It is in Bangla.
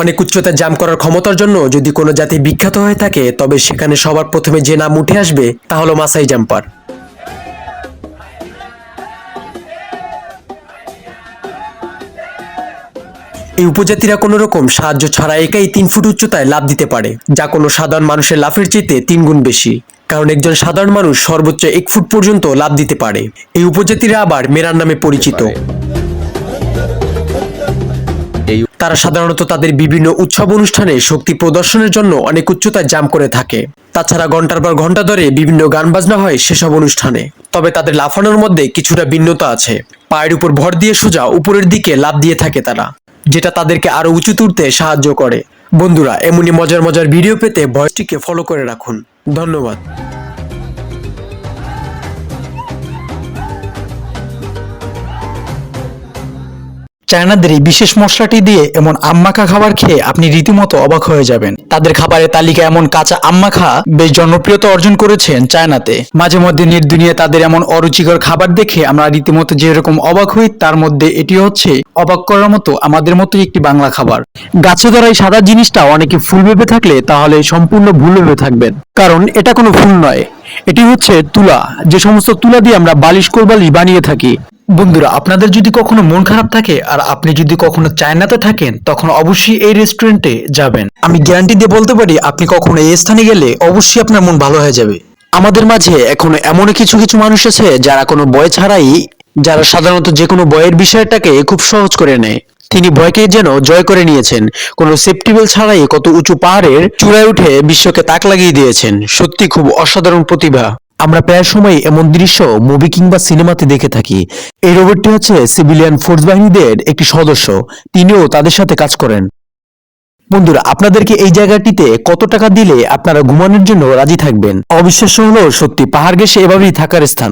অনেক উচ্চতায় জাম্প করার ক্ষমতার জন্য যদি কোনো জাতি বিখ্যাত হয়ে থাকে, তবে সেখানে সবার প্রথমে যে নাম উঠে আসবে তা হলো মাসাই জাম্পার। এই উপজাতিরা কোনো রকম সাহায্য ছাড়া একাই 3 ফুট উচ্চতায় লাফ দিতে পারে, যা কোনো সাধারণ মানুষের লাফের চেয়ে 3 গুণ বেশি। কারণ একজন সাধারণ মানুষ সর্বোচ্চ 1 ফুট পর্যন্ত লাফ দিতে পারে। এই উপজাতিরা আবার মেরান নামে পরিচিত। তারা সাধারণত তাদের বিভিন্ন উৎসব অনুষ্ঠানে শক্তি প্রদর্শনের জন্য অনেক উচ্চতায় জাম্প করে থাকে। তাছাড়া ঘন্টার পর ঘন্টা ধরে বিভিন্ন গান বাজনা হয় সেসব অনুষ্ঠানে। তবে তাদের লাফানোর মধ্যে কিছুটা ভিন্নতা আছে। পায়ের উপর ভর দিয়ে সোজা উপরের দিকে লাফ দিয়ে থাকে তারা, যেটা তাদেরকে আরো উঁচু তুলতে সাহায্য করে। বন্ধুরা, এমনই মজার মজার ভিডিও পেতে ভয়েসটিকে ফলো করে রাখুন। ধন্যবাদ। চায়নাদের এই বিশেষ মশলাটি দিয়ে এমন আম্মাখা খাবার খেয়ে আপনি রীতিমতো অবাক হয়ে যাবেন। তাদের খাবারের তালিকা এমন কাঁচা আম্মাখা বেশ জনপ্রিয়তা অর্জন করেছেন চায়নাতে। মাঝে মধ্যে নেট দুনিয়ায় তাদের এমন অরুচিকর খাবার দেখে আমরা রীতিমতো যেরকম অবাক হই, তার মধ্যে এটি হচ্ছে অবাক করার মতো আমাদের মতোই একটি বাংলা খাবার। গাছে ধরা এই সাদা জিনিসটা অনেকে ফুল ভেবে থাকলে তাহলে সম্পূর্ণ ভুল ভেবে থাকবেন, কারণ এটা কোনো ফুল নয়, এটি হচ্ছে তুলা। যে সমস্ত তুলা দিয়ে আমরা বালিশ কোলবালিশ বানিয়ে থাকি। বন্ধুরা, আপনাদের যদি কখনো মন খারাপ থাকে আর আপনি যদি কখনো চায়নাতে থাকেন, তখন অবশ্যই এই রেস্টুরেন্টে যাবেন। আমি গ্যারান্টি দিয়ে বলতে পারি, আপনি কখনো এই স্থানে গেলে অবশ্যই আপনার মন ভালো হয়ে যাবে। আমাদের মাঝে এখনো এমন কিছু কিছু মানুষ আছে যারা কোনো ভয় ছাড়াই, যারা সাধারণত যে কোনো ভয়ের বিষয়টাকে খুব সহজ করে নেয়। তিনি ভয়কে যেন জয় করে নিয়েছেন। কোনো সেফটি বেল্ট ছাড়াই কত উঁচু পাহাড়ের চূড়ায় উঠে বিশ্বকে তাক লাগিয়ে দিয়েছেন। সত্যি খুব অসাধারণ প্রতিভা। আমরা প্রায় সময় এমন দৃশ্য মুভি কিংবা সিনেমাতে দেখে থাকি। এই রোবটটি হচ্ছে সিভিলিয়ান ফোর্স বাহিনীদের একটি সদস্য, তিনিও তাদের সাথে কাজ করেন। বন্ধুরা, আপনাদেরকে এই জায়গাটিতে কত টাকা দিলে আপনারা ঘুমানোর জন্য রাজি থাকবেন? অবিশ্বাস্য হলেও সত্যি, পাহাড় ঘেঁষে এভাবেই থাকার স্থান।